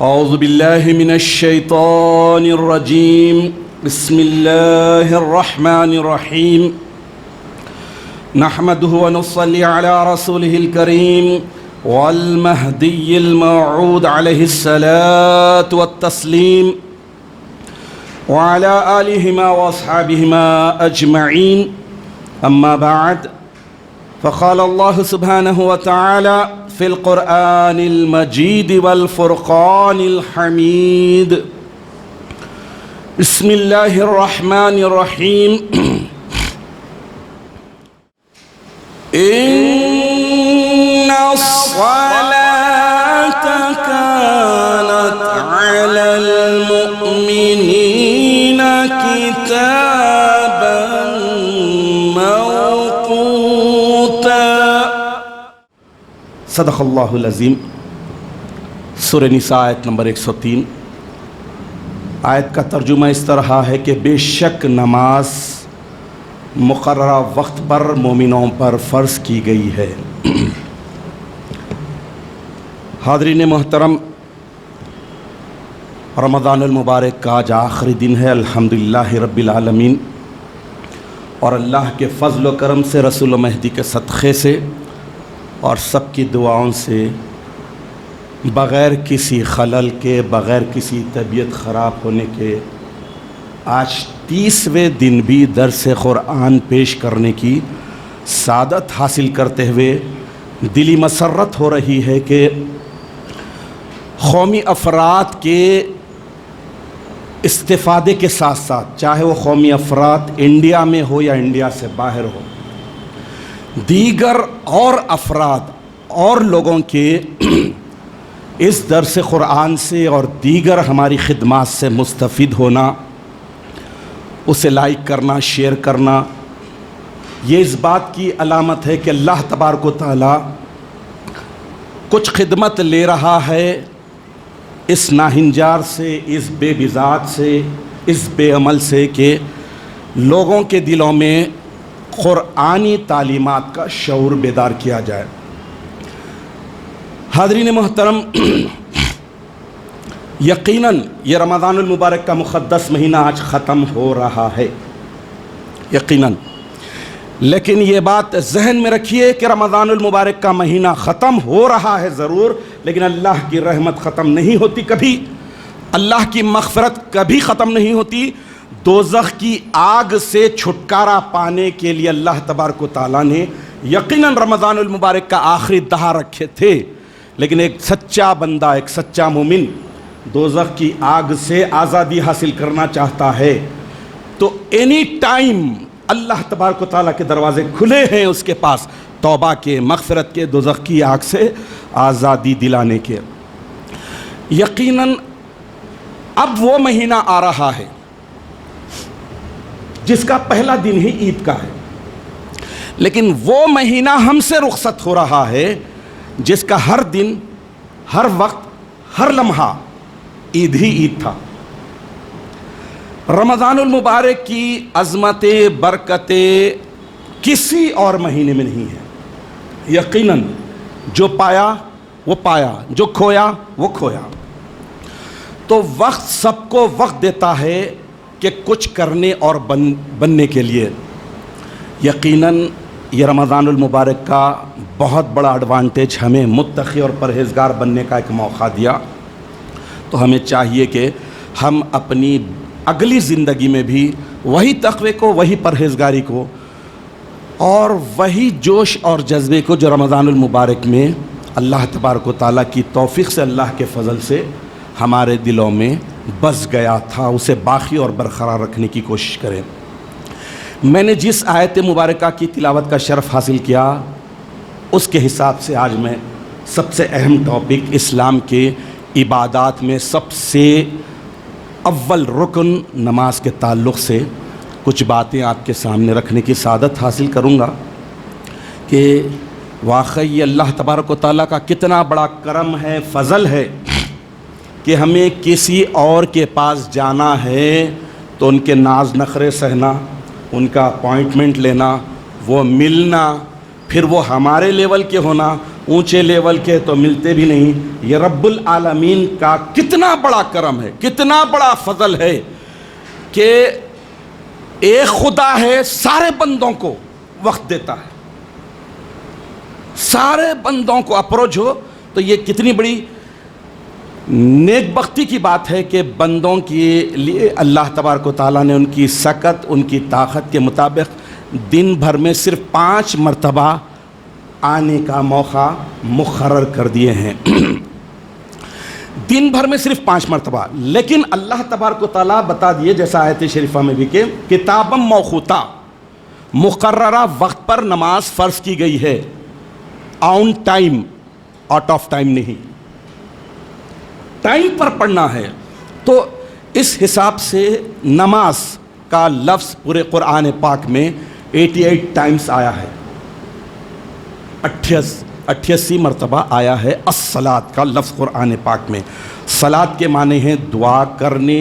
أعوذ بالله من الشيطان الرجيم. بسم الله الرحمن الرحيم. نحمده ونصلي على رسوله الكريم والمهدي الموعود عليه الصلاة والتسليم وعلى آلهما وأصحابهما أجمعين. أما بعد، فقال الله سبحانه وتعالى في القرآن المجيد والفرقان الحميد. بسم الله الرحمن الرحيم. إن الصلاة كانت على المؤمنين كتابا موقوتا. صدق اللہ العظیم. سورہ نساء آیت نمبر 103. آیت کا ترجمہ اس طرح ہے کہ بے شک نماز مقررہ وقت پر مومنوں پر فرض کی گئی ہے. حاضرین محترم، رمضان المبارک کا آج آخری دن ہے الحمدللہ رب العالمین، اور اللہ کے فضل و کرم سے، رسول مہدی کے صدقے سے اور سب کی دعاؤں سے، بغیر کسی خلل کے، بغیر کسی طبیعت خراب ہونے کے، آج 30ویں دن بھی درس قرآن پیش کرنے کی سعادت حاصل کرتے ہوئے دلی مسرت ہو رہی ہے کہ قومی افراد کے استفادے کے ساتھ ساتھ، چاہے وہ قومی افراد انڈیا میں ہو یا انڈیا سے باہر ہو، دیگر اور افراد اور لوگوں کے اس درس قرآن سے اور دیگر ہماری خدمات سے مستفید ہونا، اسے لائک کرنا، شیئر کرنا، یہ اس بات کی علامت ہے کہ اللہ تبارک و تعالی کچھ خدمت لے رہا ہے اس ناہنجار سے، اس بے بذات سے، اس بے عمل سے، کہ لوگوں کے دلوں میں قرآنی تعلیمات کا شعور بیدار کیا جائے. حاضرین محترم، یقیناً یہ رمضان المبارک کا مقدس مہینہ آج ختم ہو رہا ہے، یقیناً. لیکن یہ بات ذہن میں رکھیے کہ رمضان المبارک کا مہینہ ختم ہو رہا ہے ضرور، لیکن اللہ کی رحمت ختم نہیں ہوتی کبھی، اللہ کی مغفرت کبھی ختم نہیں ہوتی. دوزخ کی آگ سے چھٹکارا پانے کے لیے اللہ تبارک و تعالیٰ نے یقیناً رمضان المبارک کا آخری دہا رکھے تھے. لیکن ایک سچا بندہ، ایک سچا مومن دوزخ کی آگ سے آزادی حاصل کرنا چاہتا ہے تو اینی ٹائم اللہ تبارک و تعالیٰ کے دروازے کھلے ہیں اس کے پاس، توبہ کے، مغفرت کے، دوزخ کی آگ سے آزادی دلانے کے. یقیناً اب وہ مہینہ آ رہا ہے جس کا پہلا دن ہی عید کا ہے، لیکن وہ مہینہ ہم سے رخصت ہو رہا ہے جس کا ہر دن، ہر وقت، ہر لمحہ عید ہی عید تھا. رمضان المبارک کی عظمتیں، برکتیں کسی اور مہینے میں نہیں ہیں. یقیناً جو پایا وہ پایا، جو کھویا وہ کھویا. تو وقت سب کو وقت دیتا ہے کہ کچھ کرنے اور بننے کے لیے. یقیناً یہ رمضان المبارک کا بہت بڑا ایڈوانٹیج ہمیں متقی اور پرہیزگار بننے کا ایک موقع دیا. تو ہمیں چاہیے کہ ہم اپنی اگلی زندگی میں بھی وہی تقوی کو، وہی پرہیزگاری کو اور وہی جوش اور جذبے کو جو رمضان المبارک میں اللہ تبارک و تعالیٰ کی توفیق سے، اللہ کے فضل سے ہمارے دلوں میں بس گیا تھا، اسے باقی اور برقرار رکھنے کی کوشش کریں. میں نے جس آیت مبارکہ کی تلاوت کا شرف حاصل کیا، اس کے حساب سے آج میں سب سے اہم ٹاپک، اسلام کے عبادات میں سب سے اول رکن نماز کے تعلق سے کچھ باتیں آپ کے سامنے رکھنے کی سعادت حاصل کروں گا کہ واقعی اللہ تبارک و تعالیٰ کا کتنا بڑا کرم ہے، فضل ہے کہ ہمیں کسی اور کے پاس جانا ہے تو ان کے ناز نخرے سہنا، ان کا اپوائنٹمنٹ لینا، وہ ملنا، پھر وہ ہمارے لیول کے ہونا اونچے لیول کے تو ملتے بھی نہیں۔ یہ رب العالمین کا کتنا بڑا کرم ہے، کتنا بڑا فضل ہے کہ ایک خدا ہے، سارے بندوں کو وقت دیتا ہے، سارے بندوں کو اپروچ ہو۔ تو یہ کتنی بڑی نیک بختی کی بات ہے کہ بندوں کے لیے اللہ تبارک و تعالیٰ نے ان کی سکت، ان کی طاقت کے مطابق دن بھر میں صرف 5 مرتبہ آنے کا موقع مقرر کر دیے ہیں۔ دن بھر میں صرف 5 مرتبہ، لیکن اللہ تبارک و تعالیٰ بتا دیے جیسا آیت شریفہ میں بھی کہ کتابًا موقوتا، مقررہ وقت پر نماز فرض کی گئی ہے، on time, out of time نہیں، ٹائم پر پڑھنا ہے۔ تو اس حساب سے نماز کا لفظ پورے قرآن پاک میں 88 ٹائمز آیا ہے، 88 مرتبہ آیا ہے الصلاۃ کا لفظ قرآن پاک میں۔ صلاۃ کے معنی ہیں دعا کرنے،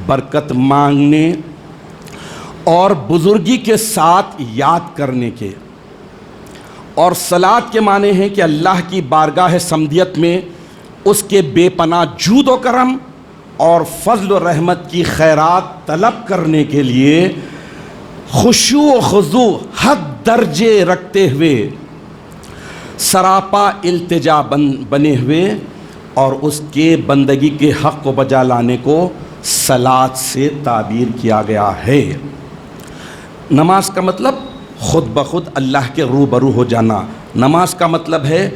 برکت مانگنے اور بزرگی کے ساتھ یاد کرنے کے۔ اور صلاۃ کے معنی ہیں کہ اللہ کی بارگاہ صمدیت میں اس کے بے پناہ جود و کرم اور فضل و رحمت کی خیرات طلب کرنے کے لیے خشوع و خضوع حد درجے رکھتے ہوئے، سراپا التجا بنے ہوئے، اور اس کے بندگی کے حق کو بجا لانے کو صلاۃ سے تعبیر کیا گیا ہے۔ نماز کا مطلب خود بخود اللہ کے روبرو ہو جانا۔ نماز کا مطلب ہے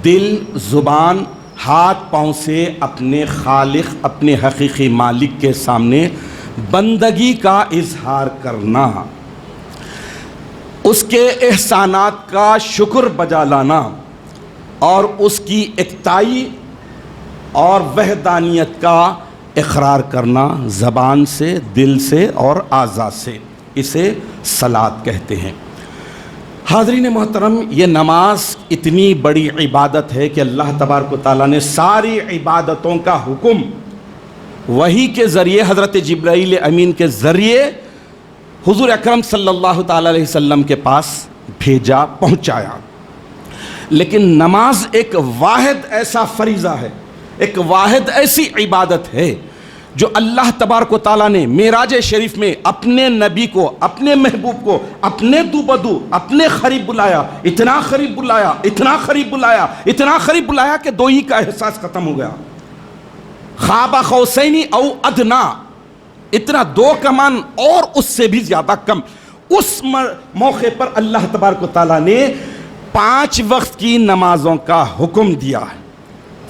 دل، زبان، ہاتھ پاؤں سے اپنے خالق، اپنے حقیقی مالک کے سامنے بندگی کا اظہار کرنا، اس کے احسانات کا شکر بجا لانا اور اس کی اکتائی اور وحدانیت کا اقرار کرنا زبان سے، دل سے اور اعضاء سے۔ اسے صلاۃ کہتے ہیں۔ حاضرین محترم، یہ نماز اتنی بڑی عبادت ہے کہ اللہ تبارک و تعالیٰ نے ساری عبادتوں کا حکم وحی کے ذریعے، حضرت جبرائیل امین کے ذریعے حضور اکرم صلی اللہ تعالیٰ علیہ وسلم کے پاس بھیجا، پہنچایا۔ لیکن نماز ایک واحد ایسا فریضہ ہے، ایک واحد ایسی عبادت ہے جو اللہ تبارک و تعالیٰ نے معراج شریف میں اپنے نبی کو، اپنے محبوب کو اپنے دو بدو اپنے قریب بلایا، اتنا قریب بلایا، اتنا قریب بلایا، اتنا قریب بلایا کہ دوئی کا احساس ختم ہو گیا۔ خواب قوسین او ادنا، اتنا 2 کمان اور اس سے بھی زیادہ کم۔ اس موقع پر اللہ تبارک و تعالیٰ نے 5 وقت کی نمازوں کا حکم دیا ہے،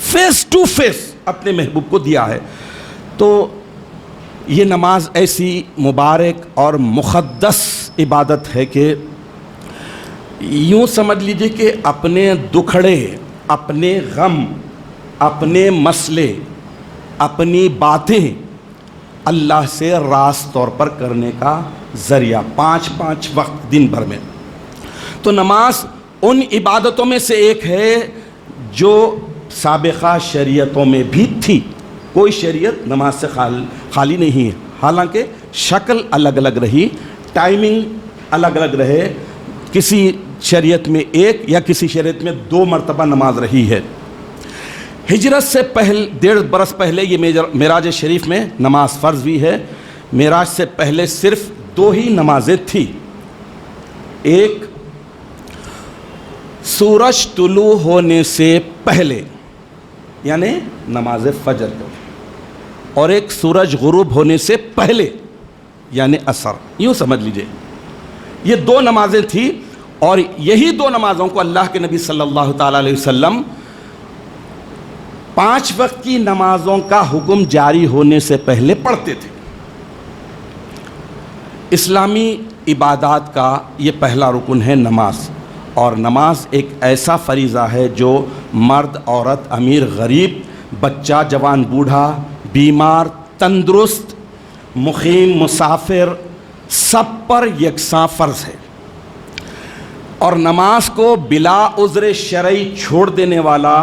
فیس ٹو فیس اپنے محبوب کو دیا ہے۔ تو یہ نماز ایسی مبارک اور مقدس عبادت ہے کہ یوں سمجھ لیجئے کہ اپنے دکھڑے، اپنے غم، اپنے مسئلے، اپنی باتیں اللہ سے راست طور پر کرنے کا ذریعہ، 5 وقت دن بھر میں۔ تو نماز ان عبادتوں میں سے ایک ہے جو سابقہ شریعتوں میں بھی تھی۔ کوئی شریعت نماز سے خالی نہیں ہے، حالانکہ شکل الگ الگ رہی، ٹائمنگ الگ الگ رہے، کسی شریعت میں 1 یا کسی شریعت میں 2 مرتبہ نماز رہی ہے۔ ہجرت سے پہلے 1.5 برس پہلے یہ معراج شریف میں نماز فرض ہوئی ہے۔ معراج سے پہلے صرف 2 ہی نمازیں تھیں، ایک سورج طلوع ہونے سے پہلے یعنی نماز فجر کو، اور ایک سورج غروب ہونے سے پہلے یعنی عصر، یوں سمجھ لیجئے یہ 2 نمازیں تھیں۔ اور یہی 2 نمازوں کو اللہ کے نبی صلی اللہ تعالیٰ علیہ وسلم 5 وقت کی نمازوں کا حکم جاری ہونے سے پہلے پڑھتے تھے۔ اسلامی عبادات کا یہ پہلا رکن ہے نماز، اور نماز ایک ایسا فریضہ ہے جو مرد، عورت، امیر، غریب، بچہ، جوان، بوڑھا، بیمار، تندرست، مقیم، مسافر، سب پر یکساں فرض ہے۔ اور نماز کو بلا عذر شرعی چھوڑ دینے والا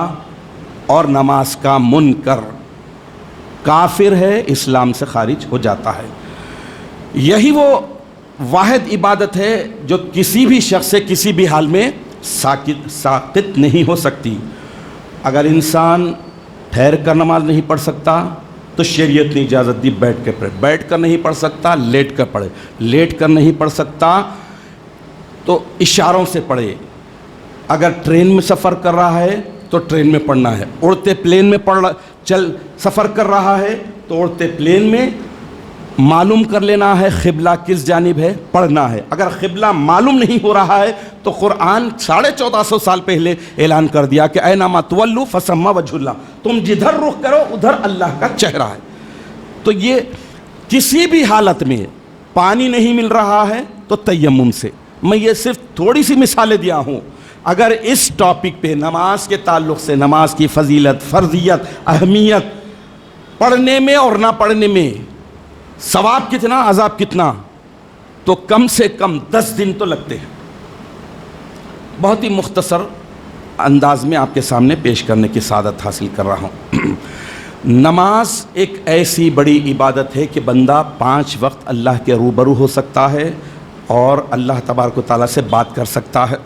اور نماز کا منکر کافر ہے، اسلام سے خارج ہو جاتا ہے۔ یہی وہ واحد عبادت ہے جو کسی بھی شخص سے کسی بھی حال میں ساقط نہیں ہو سکتی۔ اگر انسان ٹھہر کر نماز نہیں پڑھ سکتا تو شریعت نے اجازت دی بیٹھ کے پڑھے، بیٹھ کر نہیں پڑھ سکتا لیٹ کر پڑھے، لیٹ کر نہیں پڑھ سکتا تو اشاروں سے پڑھے۔ اگر ٹرین میں سفر کر رہا ہے تو ٹرین میں پڑھنا ہے، اڑتے پلین میں سفر کر رہا ہے تو اڑتے پلین میں معلوم کر لینا ہے قبلہ کس جانب ہے، پڑھنا ہے۔ اگر قبلہ معلوم نہیں ہو رہا ہے تو قرآن 1450 سال پہلے اعلان کر دیا کہ اینما تولوا فثم وجہ اللہ، تم جدھر رخ کرو ادھر اللہ کا چہرہ ہے۔ تو یہ کسی بھی حالت میں پانی نہیں مل رہا ہے تو تیمم سے۔ میں یہ صرف تھوڑی سی مثالیں دیا ہوں۔ اگر اس ٹاپک پہ نماز کے تعلق سے، نماز کی فضیلت، فرضیت، اہمیت، پڑھنے میں اور نہ پڑھنے میں ثواب کتنا، عذاب کتنا، تو کم سے کم 10 دن تو لگتے ہیں۔ بہت ہی مختصر انداز میں آپ کے سامنے پیش کرنے کی سعادت حاصل کر رہا ہوں۔ نماز ایک ایسی بڑی عبادت ہے کہ بندہ 5 وقت اللہ کے روبرو ہو سکتا ہے اور اللہ تبارک و تعالیٰ سے بات کر سکتا ہے۔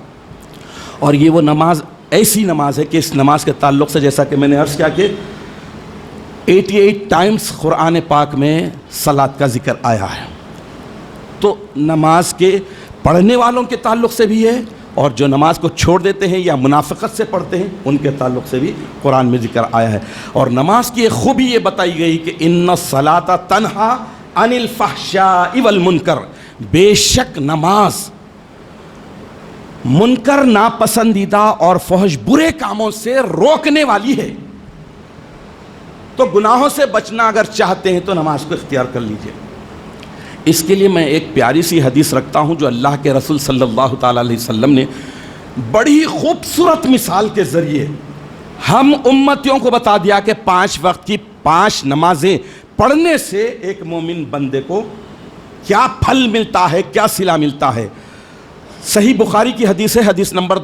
اور یہ وہ نماز ایسی نماز ہے کہ اس نماز کے تعلق سے جیسا کہ میں نے عرض کیا کہ 88 ٹائمز قرآن پاک میں صلاۃ کا ذکر آیا ہے۔ تو نماز کے پڑھنے والوں کے تعلق سے بھی ہے اور جو نماز کو چھوڑ دیتے ہیں یا منافقت سے پڑھتے ہیں ان کے تعلق سے بھی قرآن میں ذکر آیا ہے۔ اور نماز کی ایک خوبی یہ بتائی گئی کہ ان الصلاۃ تنہا عن الفحشاء والمنکر، بے شک نماز منکر ناپسندیدہ اور فحش برے کاموں سے روکنے والی ہے۔ تو گناہوں سے بچنا اگر چاہتے ہیں تو نماز کو اختیار کر لیجئے۔ اس کے لیے میں ایک پیاری سی حدیث رکھتا ہوں جو اللہ کے رسول صلی اللہ تعالیٰ علیہ وسلم نے بڑی خوبصورت مثال کے ذریعے ہم امتیوں کو بتا دیا کہ 5 وقت کی 5 نمازیں پڑھنے سے ایک مومن بندے کو کیا پھل ملتا ہے، کیا صلہ ملتا ہے۔ صحیح بخاری کی حدیث ہے، حدیث نمبر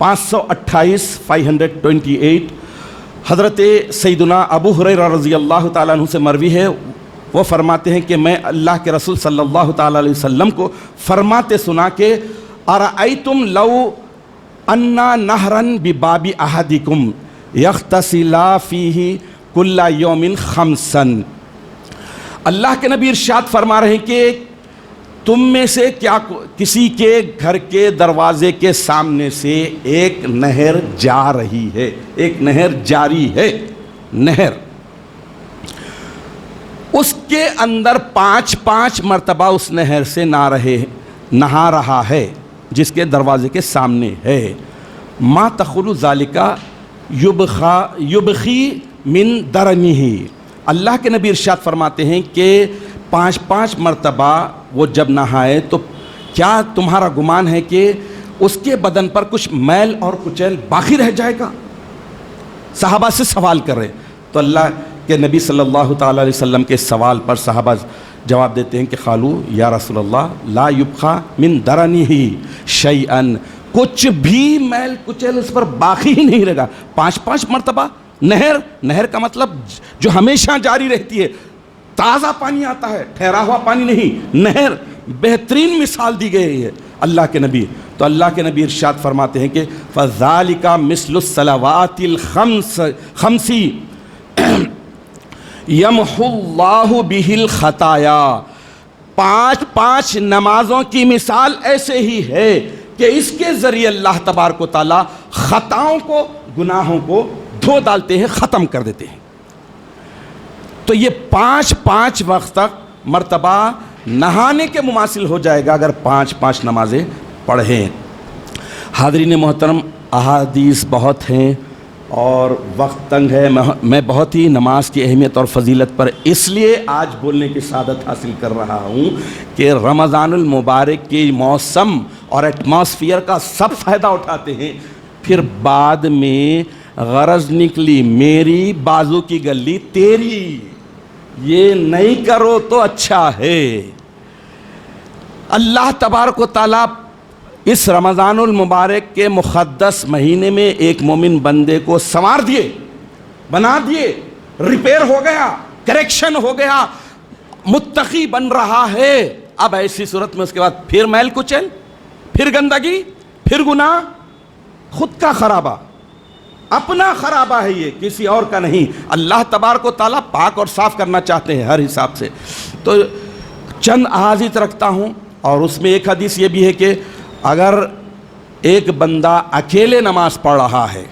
528 حضرت سیدنا ابو ہریرہ رضی اللہ تعالیٰ عنہ سے مروی ہے۔ وہ فرماتے ہیں کہ میں اللہ کے رسول صلی اللہ تعالیٰ علیہ وسلم کو فرماتے سنا کہ ارأیتم لو انا نہرن بباب احدکم یغتسلا فیہ کل یوم 5۔ اللہ کے نبی ارشاد فرما رہے ہیں کہ تم میں سے کیا کسی کے گھر کے دروازے کے سامنے سے ایک نہر جا رہی ہے، ایک نہر جاری ہے، نہر، اس کے اندر 5 مرتبہ اس نہر سے نہا رہا ہے جس کے دروازے کے سامنے ہے، ما تخلو ذالکا یبخی من درنہ۔ اللہ کے نبی ارشاد فرماتے ہیں کہ 5 مرتبہ وہ جب نہائے تو کیا تمہارا گمان ہے کہ اس کے بدن پر کچھ میل اور کچیل باقی رہ جائے گا؟ صحابہ سے سوال کر رہے تو اللہ کہ نبی صلی اللہ تعالیٰ علیہ وسلم کے سوال پر صحابہ جواب دیتے ہیں کہ قالو یا رسول اللہ لا یبقى من درنہ شیئا، کچھ بھی میل کچیل اس پر باقی ہی نہیں رہے گا۔ 5 مرتبہ نہر کا مطلب جو ہمیشہ جاری رہتی ہے، تازہ پانی آتا ہے، ٹھہرا ہوا پانی نہیں، نہر، بہترین مثال دی گئی ہے اللہ کے نبی۔ تو اللہ کے نبی ارشاد فرماتے ہیں کہ فَذَلِكَ مِثْلُ الصَّلَوَاتِ الْخَمْسِ یمحو اللہ بہ الخطایا۔ 5 نمازوں کی مثال ایسے ہی ہے کہ اس کے ذریعے اللہ تبارک و تعالیٰ خطاؤں کو، گناہوں کو دھو ڈالتے ہیں، ختم کر دیتے ہیں۔ تو یہ 5 وقت تک مرتبہ نہانے کے مماثل ہو جائے گا اگر 5 نمازیں پڑھیں۔ حاضرین محترم، احادیث بہت ہیں اور وقت تنگ ہے، میں بہت ہی نماز کی اہمیت اور فضیلت پر اس لیے آج بولنے کی سعادت حاصل کر رہا ہوں کہ رمضان المبارک کے موسم اور ایٹماسفیئر کا سب فائدہ اٹھاتے ہیں، پھر بعد میں غرض نکلی میری بازو کی گلی تیری، یہ نہیں کرو تو اچھا ہے۔ اللہ تبارک و تعالیٰ اس رمضان المبارک کے مقدس مہینے میں ایک مومن بندے کو سنوار دیے، بنا دیے، ریپیئر ہو گیا، کریکشن ہو گیا، متقی بن رہا ہے۔ اب ایسی صورت میں اس کے بعد پھر میل کچیل، پھر گندگی، پھر گناہ خود کا خرابہ، اپنا خرابہ ہے، یہ کسی اور کا نہیں۔ اللہ تبارک و تعالیٰ پاک اور صاف کرنا چاہتے ہیں ہر حساب سے۔ تو چند احادیث رکھتا ہوں، اور اس میں ایک حدیث یہ بھی ہے کہ اگر ایک بندہ اکیلے نماز پڑھ رہا ہے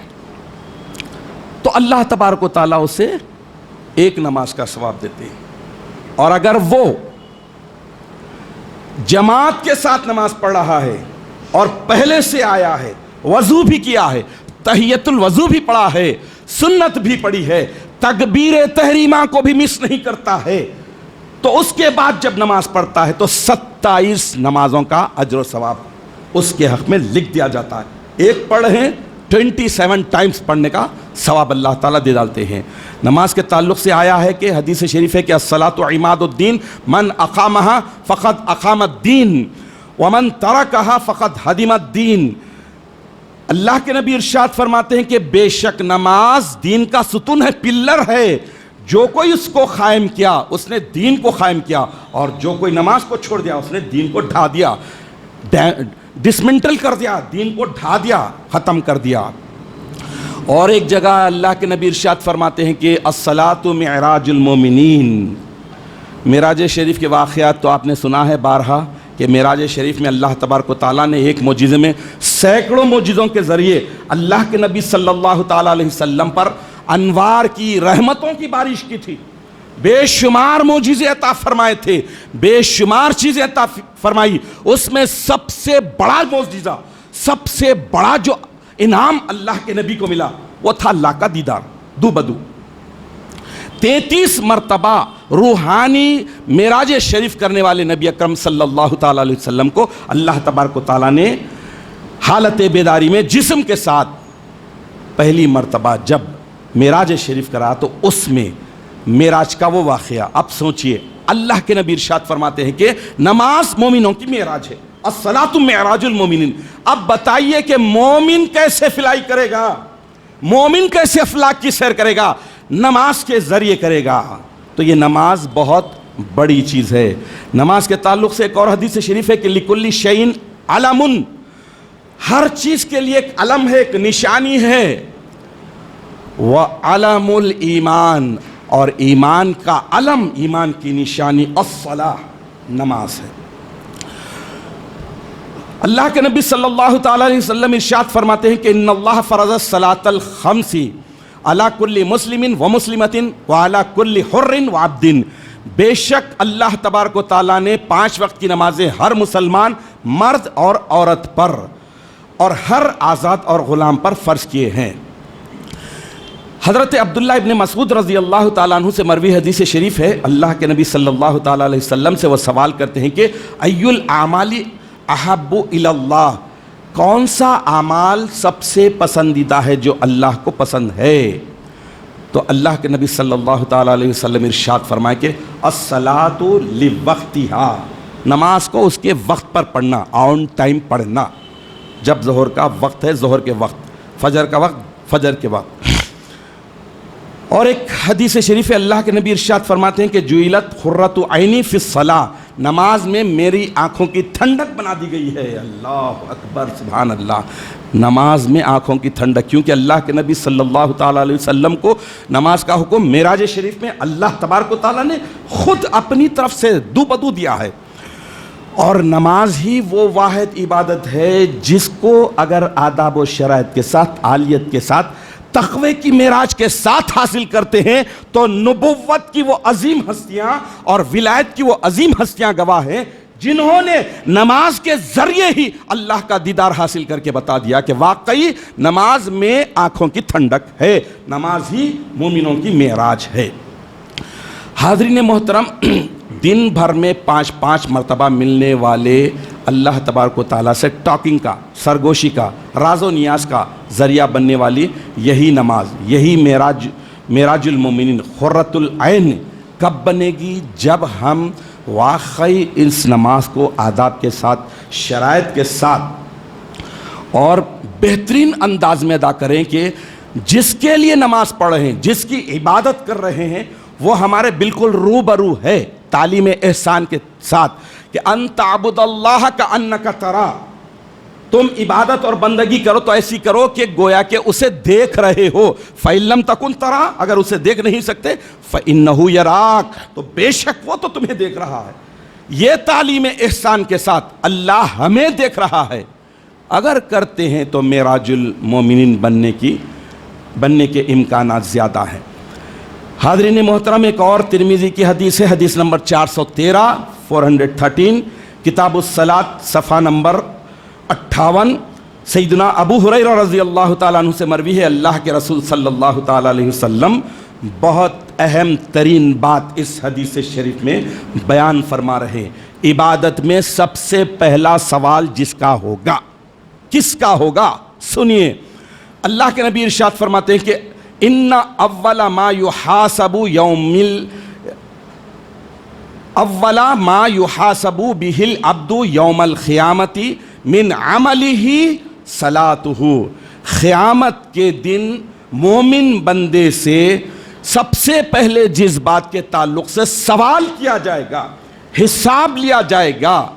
تو اللہ تبارک و تعالیٰ اسے ایک نماز کا ثواب دیتے ہیں، اور اگر وہ جماعت کے ساتھ نماز پڑھ رہا ہے اور پہلے سے آیا ہے، وضو بھی کیا ہے، تحیت الوضو بھی پڑھا ہے، سنت بھی پڑھی ہے، تکبیر تحریمہ کو بھی مس نہیں کرتا ہے، تو اس کے بعد جب نماز پڑھتا ہے تو 27 نمازوں کا اجر و ثواب اس کے حق میں لکھ دیا جاتا ہے۔ ایک پڑھیں 27 ٹائمز پڑھنے کا ثواب اللہ تعالیٰ دے ڈالتے ہیں۔ نماز کے تعلق سے آیا ہے کہ حدیث شریف ہے کہ الصلاۃ عماد الدین، من اقامہا فقد اقام الدین ومن ترکہا فقد ہدم الدین۔ اللہ کے نبی ارشاد فرماتے ہیں کہ بے شک نماز دین کا ستون ہے، پلر ہے، جو کوئی اس کو قائم کیا اس نے دین کو قائم کیا، اور جو کوئی نماز کو چھوڑ دیا اس نے دین کو ڈھا دیا، ڈسمنٹل کر دیا، دین کو ڈھا دیا، ختم کر دیا۔ اور ایک جگہ اللہ کے نبی ارشاد فرماتے ہیں کہ الصلاۃ معراج المومنین۔ معراج شریف کے واقعات تو آپ نے سنا ہے بارہا کہ معراج شریف میں اللہ تبارک و تعالیٰ نے ایک معجزے میں سینکڑوں معجزوں کے ذریعے اللہ کے نبی صلی اللہ تعالیٰ علیہ وسلم پر انوار کی، رحمتوں کی بارش کی تھی، بے شمار معجزے عطا فرمائے تھے، بے شمار چیزیں عطا فرمائی۔ اس میں سب سے بڑا معجزہ، سب سے بڑا جو انعام اللہ کے نبی کو ملا وہ تھا اللہ کا دیدار دو بدو۔ 33 مرتبہ روحانی معراج شریف کرنے والے نبی اکرم صلی اللہ تعالیٰ علیہ وسلم کو اللہ تبارک و تعالیٰ نے حالت بیداری میں جسم کے ساتھ پہلی مرتبہ جب معراج شریف کرا تو اس میں معراج کا وہ واقعہ، اب سوچئے اللہ کے نبی ارشاد فرماتے ہیں کہ نماز مومنوں کی معراج ہے، الصلاۃ معراج المومنین۔ اب بتائیے کہ مومن کیسے فلائی کرے گا، مومن کیسے افلاک کی سیر کرے گا؟ نماز کے ذریعے کرے گا۔ تو یہ نماز بہت بڑی چیز ہے۔ نماز کے تعلق سے ایک اور حدیث شریف ہے کہ لِكُلِّ شَيْءٍ عَلَمٌ، ہر چیز کے لیے ایک علم ہے، ایک نشانی ہے۔ وَعَلَمُ الْإِيمَانِ، اور ایمان کا علم، ایمان کی نشانی الصلاۃ، نماز ہے۔ اللہ کے نبی صلی اللہ تعالیٰ علیہ وسلم ارشاد فرماتے ہیں کہ ان اللہ فرض الصلاۃ الخمس علی کل مسلم و مسلمۃ وعلی کل حر و عبد۔ بے شک اللہ تبارک و تعالیٰ نے 5 وقت کی نمازیں ہر مسلمان، مرد اور عورت پر، اور ہر آزاد اور غلام پر فرض کیے ہیں۔ حضرت عبداللہ ابن مسعود رضی اللہ تعالیٰ عنہ سے مروی حدیث شریف ہے، اللہ کے نبی صلی اللہ تعالیٰ علیہ وسلم سے وہ سوال کرتے ہیں کہ ای الاعمال احب الی اللہ، کون سا اعمال سب سے پسندیدہ ہے جو اللہ کو پسند ہے؟ تو اللہ کے نبی صلی اللہ تعالیٰ علیہ وسلم ارشاد فرمائے کہ الصلاۃ لوقتہا، نماز کو اس کے وقت پر پڑھنا، آن ٹائم پڑھنا، جب ظہر کا وقت ہے ظہر کے وقت، فجر کا وقت فجر کے وقت۔ اور ایک حدیث شریف اللہ کے نبی ارشاد فرماتے ہیں کہ جعلت قرۃ عینی فی الصلاۃ، نماز میں میری آنکھوں کی ٹھنڈک بنا دی گئی ہے۔ اللہ اکبر، سبحان اللہ، نماز میں آنکھوں کی ٹھنڈک، کیونکہ اللہ کے نبی صلی اللہ تعالیٰ علیہ وسلم کو نماز کا حکم معراج شریف میں اللہ تبارک و تعالیٰ نے خود اپنی طرف سے دو بدو دیا ہے۔ اور نماز ہی وہ واحد عبادت ہے جس کو اگر آداب و شرائط کے ساتھ، عالیت کے ساتھ، تقوی کی معراج کے ساتھ حاصل کرتے ہیں تو نبوت کی وہ عظیم ہستیاں اور ولایت کی وہ عظیم ہستیاں گواہ ہیں جنہوں نے نماز کے ذریعے ہی اللہ کا دیدار حاصل کر کے بتا دیا کہ واقعی نماز میں آنکھوں کی ٹھنڈک ہے، نماز ہی مومنوں کی معراج ہے۔ حاضرین محترم، دن بھر میں 5 مرتبہ ملنے والے اللہ تبارک و تعالیٰ سے ٹاکنگ کا، سرگوشی کا، راز و نیاز کا ذریعہ بننے والی یہی نماز، یہی معراج المومنین، قرۃ العین کب بنے گی؟ جب ہم واقعی اس نماز کو آداب کے ساتھ، شرائط کے ساتھ اور بہترین انداز میں ادا کریں کہ جس کے لیے نماز پڑھ رہے ہیں، جس کی عبادت کر رہے ہیں، وہ ہمارے بالکل روبرو ہے تعلیم احسان کے ساتھ کہ ان تعبد اللہ کانک ترا، تم عبادت اور بندگی کرو تو ایسی کرو کہ گویا کہ اسے دیکھ رہے ہو. فَإِن لَمْ تَكُنْ تَرَىٰ، اگر اسے دیکھ نہیں سکتے فَإِنَّهُ يَرَاكَ، تو بے شک وہ تو تمہیں دیکھ رہا ہے. یہ تعلیم احسان کے ساتھ اللہ ہمیں دیکھ رہا ہے. اگر کرتے ہیں تو معراج المومنین بننے کے امکانات زیادہ ہیں. حاضرین محترم، ایک اور ترمذی کی حدیث ہے، حدیث نمبر 413 کتاب الصلاۃ صفحہ نمبر 58. سیدنا ابو ہریرہ رضی اللہ تعالیٰ عنہ سے مروی ہے، اللہ کے رسول صلی اللہ تعالیٰ علیہ وسلم بہت اہم ترین بات اس حدیث شریف میں بیان فرما رہے ہیں. عبادت میں سب سے پہلا سوال جس کا ہوگا، کس کا ہوگا؟ سنیے، اللہ کے نبی ارشاد فرماتے ہیں کہ ان اول ما یحاسب به العبد یوم القیامت من عملہ صلاتہ. قیامت کے دن مومن بندے سے سب سے پہلے جس بات کے تعلق سے سوال کیا جائے گا، حساب لیا جائے گا،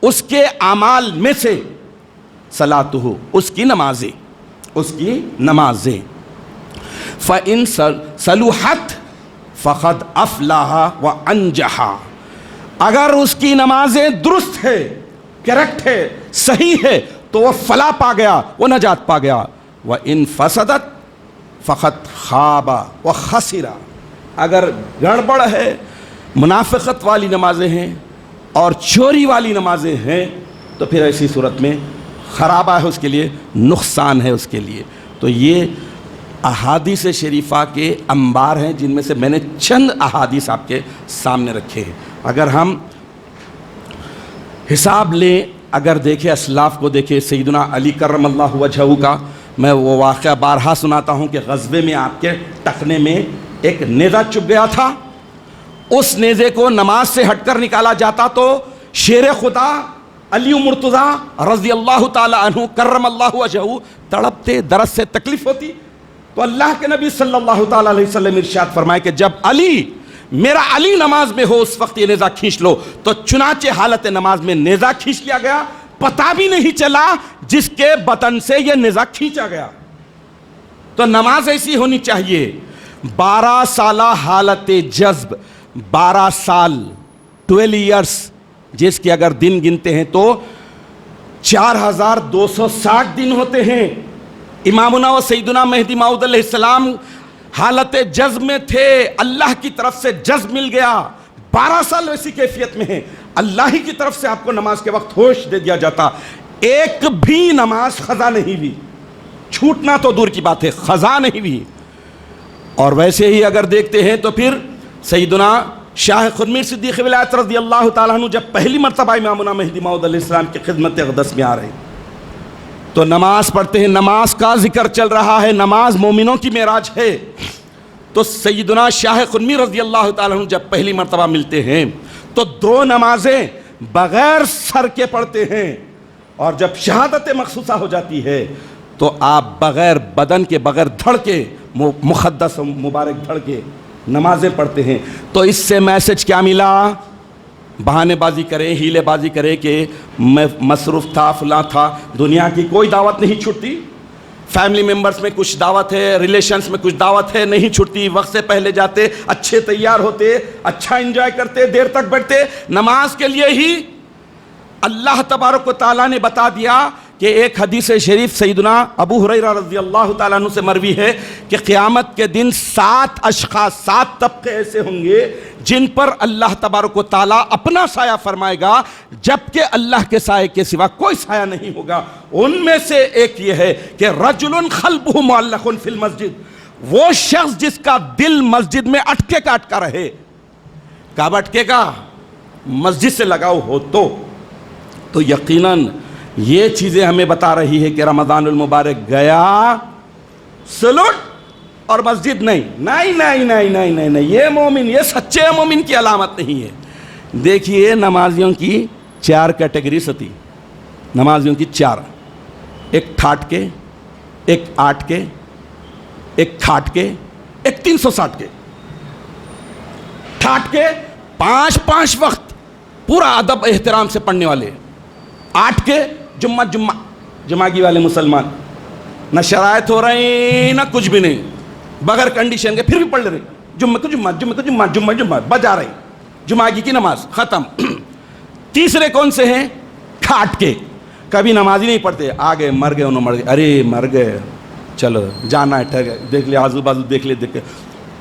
اس کے اعمال میں سے صلاتہ، اس کی نمازیں. فَإِن صَلُحَتْ فَقَدْ أَفْلَحَ وَأَنجَحَ، اگر اس کی نمازیں درست ہے، کریکٹ ہے، صحیح ہے تو وہ فلاح پا گیا، وہ نجات پا گیا. وَإِن فَسَدَتْ فَقَدْ خَابَ وَخَسِرَ، اگر گڑبڑ ہے، منافقت والی نمازیں ہیں اور چوری والی نمازیں ہیں تو پھر ایسی صورت میں خرابہ ہے، اس کے لیے نقصان ہے اس کے لیے. تو یہ احادیث شریفہ کے انبار ہیں جن میں سے میں نے چند احادیث آپ کے سامنے رکھے ہیں. اگر ہم حساب لیں، اگر دیکھیں اسلاف کو دیکھیں، سیدنا علی کرم اللہ وجہہ کا میں وہ واقعہ بارہا سناتا ہوں کہ غزوے میں آپ کے ٹخنے میں ایک نیزہ چبھ گیا تھا. اس نیزے کو نماز سے ہٹ کر نکالا جاتا تو شیر خدا علی مرتضیٰ رضی اللہ تعالی عنہ کرم اللہ وجہہ تڑپتے، درد سے تکلیف ہوتی. تو اللہ کے نبی صلی اللہ تعالی علیہ وسلم ارشاد فرمائے کہ جب میرا علی نماز میں ہو اس وقت یہ نیزہ کھینچ لو. تو چنانچہ حالت نماز میں نیزہ کھینچ لیا گیا، پتہ بھی نہیں چلا جس کے بطن سے یہ نیزہ کھینچا گیا. تو نماز ایسی ہونی چاہیے. 12 سالہ حالت جذب، 12 سال 12 ایئرس، جس کے اگر دن گنتے ہیں تو 4260 دن ہوتے ہیں. امامنا و سیدنا مہدی موعود علیہ السلام حالت جذب میں تھے، اللہ کی طرف سے جذب مل گیا. 12 سال ویسی کیفیت میں ہیں، اللہ ہی کی طرف سے آپ کو نماز کے وقت ہوش دے دیا جاتا. ایک بھی نماز قضا نہیں ہوئی، چھوٹنا تو دور کی بات ہے، قضا نہیں ہوئی. اور ویسے ہی اگر دیکھتے ہیں تو پھر سیدنا شاہ خرمیر صدیق ولایت رضی اللہ تعالیٰ عنہ جب پہلی مرتبہ امامنا مہدی موعود علیہ السلام کی خدمت اقدس میں آ رہے ہیں تو نماز پڑھتے ہیں، نماز کا ذکر چل رہا ہے، نماز مومنوں کی معراج ہے. تو سیدنا شاہ خرمی رضی اللہ تعالیٰ عنہ جب پہلی مرتبہ ملتے ہیں تو 2 نمازیں بغیر سر کے پڑھتے ہیں، اور جب شہادت مخصوصہ ہو جاتی ہے تو آپ بغیر بدن کے، بغیر دھڑ کے، مقدس مبارک دھڑ کے نمازیں پڑھتے ہیں. تو اس سے میسج کیا ملا؟ بہانے بازی کریں، ہیلے بازی کریں کہ میں مصروف تھا، فلاں تھا، دنیا کی کوئی دعوت نہیں چھوٹتی. فیملی ممبرز میں کچھ دعوت ہے، ریلیشنز میں کچھ دعوت ہے، نہیں چھوٹتی. وقت سے پہلے جاتے، اچھے تیار ہوتے، اچھا انجوائے کرتے، دیر تک بیٹھتے. نماز کے لیے ہی اللہ تبارک و تعالیٰ نے بتا دیا کہ ایک حدیث شریف سیدنا ابو ہریرہ رضی اللہ تعالیٰ عنہ سے مروی ہے کہ قیامت کے دن 7 اشخاص، 7 طبقے ایسے ہوں گے جن پر اللہ تبارک و تعالیٰ اپنا سایہ فرمائے گا، جبکہ اللہ کے سائے کے سوا کوئی سایہ نہیں ہوگا. ان میں سے ایک یہ ہے کہ رجل قلبہ معلق فی المسجد، وہ شخص جس کا دل مسجد میں اٹکے کا اٹکا رہے. کب اٹکے گا؟ مسجد سے لگاؤ ہو تو یقیناً یہ چیزیں ہمیں بتا رہی ہے کہ رمضان المبارک گیا، سلوٹ اور مسجد نہیں. نہیں، یہ مومن، یہ سچے مومن کی علامت نہیں ہے. دیکھیے نمازیوں کی 4 کیٹیگریز ہوتی، نمازیوں کی 4، ایک ٹھاٹ کے، ایک 8 کے، ایک کھاٹ کے، ایک 360 کے. ٹھاٹ کے 5 وقت پورا ادب احترام سے پڑھنے والے، 8 کے جمعہ جماعگی والے مسلمان نہ شرائط ہو رہے ہیں نہ کچھ بھی نہیں, بغیر کنڈیشن کے پھر بھی پڑھ رہے, جمعہ کو جمعہ, جمعہ کو جمعہ, جمعہ جمعہ بجا رہے, جمعگی کی نماز ختم. تیسرے کون سے ہیں؟ کھاٹ کے, کبھی نماز ہی نہیں پڑھتے, آگے مر گئے انہوں مر گئے, ارے مر گئے چلو جانا ہے, ٹھہر گئے, دیکھ لے آزو بازو دیکھ لے, دیکھ کے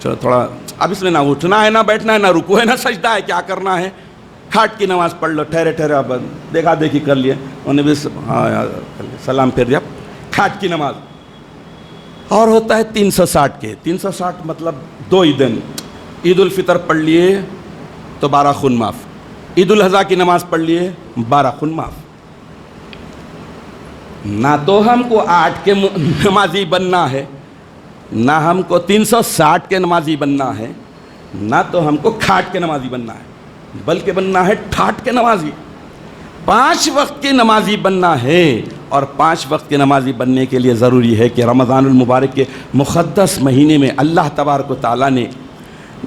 چلو تھوڑا اب اس میں نہ اٹھنا ہے نہ بیٹھنا ہے نہ رکوع ہے نہ سجدہ ہے, کیا کرنا ہے, کھاٹ کی نماز پڑھ لو, ٹھہرے ٹھہرے اب دیکھا دیکھی کر لیے انہوں نے بھی ہاں یار سلام پھر دیا, کھاٹ کی نماز. اور ہوتا ہے 360 کے, 360 مطلب 2 ہی دن, عید الفطر پڑھ لیے تو 12 خون معاف, عید الاضحیٰ کی نماز پڑھ لیے 12 خون معاف. نہ تو ہم کو 8 کے نمازی بننا ہے, نہ ہم کو 360 کے نمازی بننا ہے, نہ تو ہم کو کھاٹ کے نمازی بننا ہے, بلکہ بننا ہے ٹھاٹ کے نمازی. 5 وقت کے نمازی بننا ہے, اور 5 وقت کے نمازی بننے کے لیے ضروری ہے کہ رمضان المبارک کے مقدس مہینے میں اللہ تبارک و تعالیٰ نے,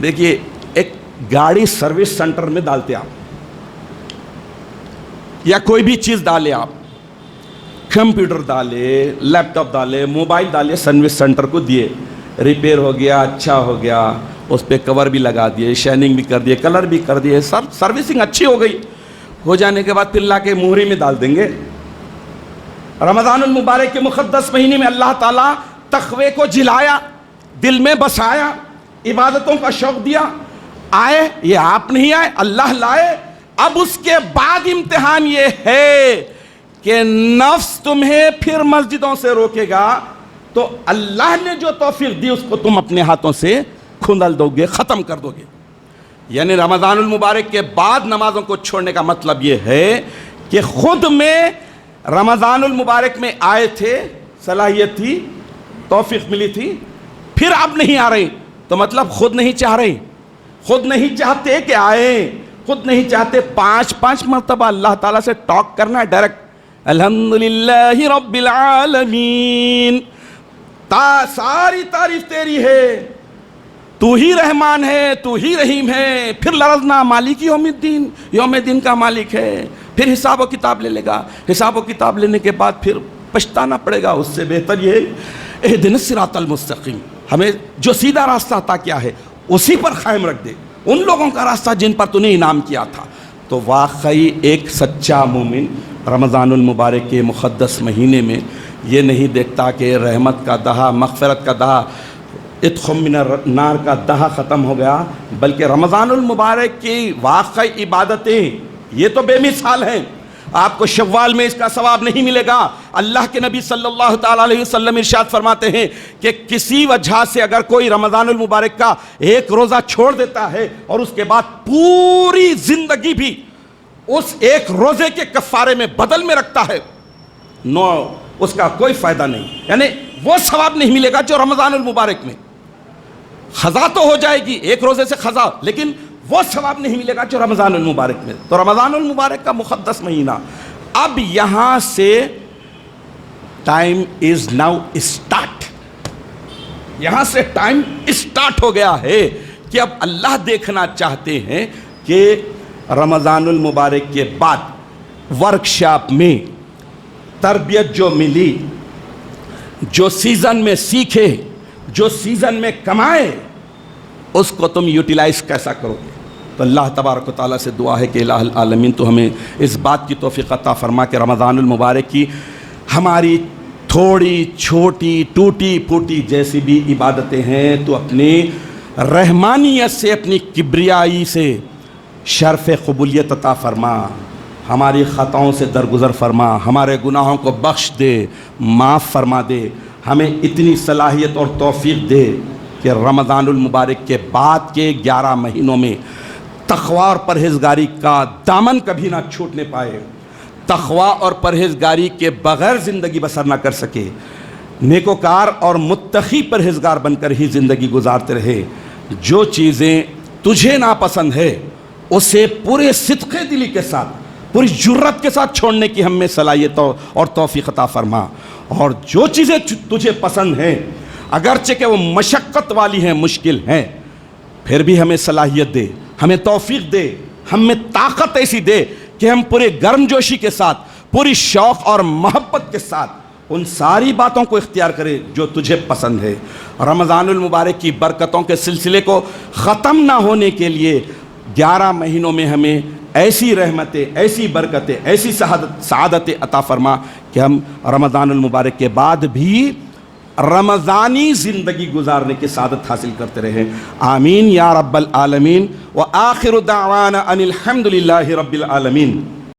دیکھیے ایک گاڑی سروس سینٹر میں ڈالتے آپ, یا کوئی بھی چیز ڈالے آپ, کمپیوٹر ڈالے, لیپ ٹاپ ڈالے, موبائل ڈالے, سروس سینٹر کو دیے, ریپیئر ہو گیا, اچھا ہو گیا, اس پہ کور بھی لگا دیے, شائننگ بھی کر دیے, کلر بھی کر دیے, سروسنگ اچھی ہو گئی, ہو جانے کے بعد پھر لا کے مہری میں ڈال دیں گے. رمضان المبارک کے مقدس مہینے میں اللہ تعالیٰ تقوی کو جلایا, دل میں بسایا, عبادتوں کا شوق دیا, آئے, یہ آپ نہیں آئے, اللہ لائے. اب اس کے بعد امتحان یہ ہے کہ نفس تمہیں پھر مسجدوں سے روکے گا, تو اللہ نے جو توفیق دی اس کو تم اپنے ہاتھوں سے کھندل دو گے, ختم کر دو گے. یعنی رمضان المبارک کے بعد نمازوں کو چھوڑنے کا مطلب یہ ہے کہ خود میں رمضان المبارک میں آئے تھے, صلاحیت تھی, توفیق ملی تھی, پھر اب نہیں آ رہے, تو مطلب خود نہیں چاہ رہے, خود نہیں چاہتے کہ آئیں, خود نہیں چاہتے. 5 مرتبہ اللہ تعالیٰ سے ٹاک کرنا ہے ڈائریکٹ, الحمدللہ رب العالمین, ساری تعریف تیری ہے, تو ہی رحمان ہے, تو ہی رحیم ہے, پھر لرزنا مالک یوم الدین, یوم دین کا مالک ہے, پھر حساب و کتاب لے لے گا, حساب و کتاب لینے کے بعد پھر پچھتانا پڑے گا. اس سے بہتر یہ اہدنا الصراط المستقیم, ہمیں جو سیدھا راستہ عطا کیا ہے اسی پر قائم رکھ دے, ان لوگوں کا راستہ جن پر تو نے انعام کیا تھا. تو واقعی ایک سچا مومن رمضان المبارک کے مقدس مہینے میں یہ نہیں دیکھتا کہ رحمت کا دہا, مغفرت کا دہا, اتخم من النار کا دہا ختم ہو گیا, بلکہ رمضان المبارک کی واقعی عبادتیں یہ تو بے مثال ہیں. آپ کو شوال میں اس کا ثواب نہیں ملے گا. اللہ کے نبی صلی اللہ تعالیٰ علیہ وسلم ارشاد فرماتے ہیں کہ کسی وجہ سے اگر کوئی رمضان المبارک کا ایک روزہ چھوڑ دیتا ہے اور اس کے بعد پوری زندگی بھی اس ایک روزے کے کفارے میں بدل میں رکھتا ہے, اس کا کوئی فائدہ نہیں. یعنی وہ ثواب نہیں ملے گا جو رمضان المبارک میں, خضا تو ہو جائے گی ایک روزے سے خضا, لیکن وہ ثواب نہیں ملے گا جو رمضان المبارک میں. تو رمضان المبارک کا مقدس مہینہ, اب یہاں سے ٹائم از ناؤ اسٹارٹ, یہاں سے ٹائم اسٹارٹ ہو گیا ہے کہ اب اللہ دیکھنا چاہتے ہیں کہ رمضان المبارک کے بعد ورکشاپ میں تربیت جو ملی, جو سیزن میں سیکھے, جو سیزن میں کمائے, اس کو تم یوٹیلائز کیسا کرو گے. تو اللہ تبارک و تعالیٰ سے دعا ہے کہ الہ العالمین تو ہمیں اس بات کی توفیق عطا فرما کہ رمضان المبارک کی ہماری تھوڑی چھوٹی ٹوٹی پھوٹی جیسی بھی عبادتیں ہیں تو اپنی رحمانیت سے, اپنی کبریائی سے شرف قبولیت عطا فرما, ہماری خطاؤں سے درگزر فرما, ہمارے گناہوں کو بخش دے, معاف فرما دے, ہمیں اتنی صلاحیت اور توفیق دے کہ رمضان المبارک کے بعد کے 11 مہینوں میں تقوی اور پرہیزگاری کا دامن کبھی نہ چھوٹنے پائے, تقوی اور پرہیزگاری کے بغیر زندگی بسر نہ کر سکے, نیکوکار اور متقی پرہیزگار بن کر ہی زندگی گزارتے رہے. جو چیزیں تجھے ناپسند ہے اسے پورے صدق دلی کے ساتھ, پوری جرت کے ساتھ چھوڑنے کی ہم میں صلاحیت اور توفیق عطا فرما, اور جو چیزیں تجھے پسند ہیں اگرچہ کہ وہ مشقت والی ہیں, مشکل ہیں, پھر بھی ہمیں صلاحیت دے, ہمیں توفیق دے, ہم میں طاقت ایسی دے کہ ہم پورے گرم جوشی کے ساتھ, پوری شوق اور محبت کے ساتھ ان ساری باتوں کو اختیار کرے جو تجھے پسند ہے۔ رمضان المبارک کی برکتوں کے سلسلے کو ختم نہ ہونے کے لیے 11 مہینوں میں ہمیں ایسی رحمتیں، ایسی برکتیں، ایسی سعادتیں عطا فرما کہ ہم رمضان المبارک کے بعد بھی رمضانی زندگی گزارنے کی سعادت حاصل کرتے رہیں۔ آمین یا رب العالمین۔ وآخر دعوانا ان الحمد للہ رب العالمین۔